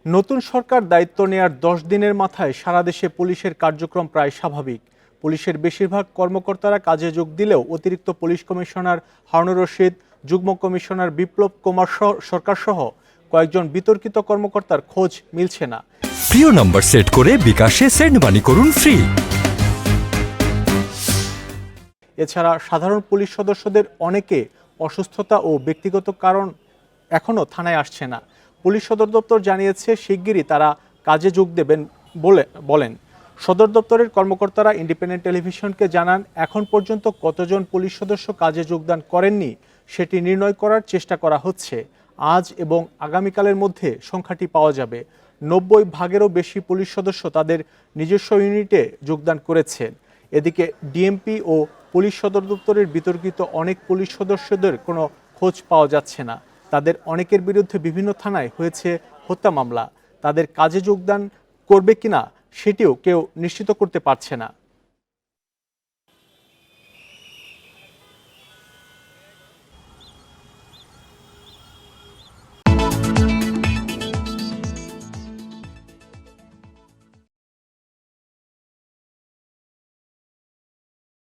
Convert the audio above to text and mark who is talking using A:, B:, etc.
A: নতুন সরকার দায়িত্ব নেয়ার ১০ দিনের মাথায় সারা দেশে পুলিশের কার্যক্রম প্রায় স্বাভাবিক। পুলিশের বেশিরভাগ কর্মকর্তারা কাজে যোগ দিলেও অতিরিক্ত পুলিশ কমিশনার হারুনুর রশিদ, যুগ্ম কমিশনার বিপ্লব কুমার সরকার সহ কয়েকজন বিতর্কিত কর্মকর্তার খোঁজ মিলছে না।
B: প্রিয় নম্বর সেট করে বিকাশে সেন্ড মানি করুন ফ্রি।
A: এছাড়া সাধারণ পুলিশ সদস্যদের অনেকে অসুস্থতা ও ব্যক্তিগত কারণ এখনও থানায় আসছে না। পুলিশ সদর দপ্তর জানিয়েছে শিগগিরই তারা কাজে যোগ দেবেন বলেন। সদর দপ্তরের কর্মকর্তারা ইন্ডিপেন্ডেন্ট টেলিভিশনকে জানান, এখন পর্যন্ত কতজন পুলিশ সদস্য কাজে যোগদান করেননি সেটি নির্ণয় করার চেষ্টা করা হচ্ছে। আজ এবং আগামীকালের মধ্যে সংখ্যাটি পাওয়া যাবে। ৯০ ভাগেরও বেশি পুলিশ সদস্য তাদের নিজস্ব ইউনিটে যোগদান করেছেন। এদিকে ডিএমপি ও পুলিশ সদর দপ্তরের বিতর্কিত অনেক পুলিশ সদস্যদের কোনো খোঁজ পাওয়া যাচ্ছে না। তাদের অনেকের বিরুদ্ধে বিভিন্ন থানায় হয়েছে হত্যা মামলা। তাদের কাজে যোগদান করবে কিনা সেটিও কেউ নিশ্চিত করতে পারছে না।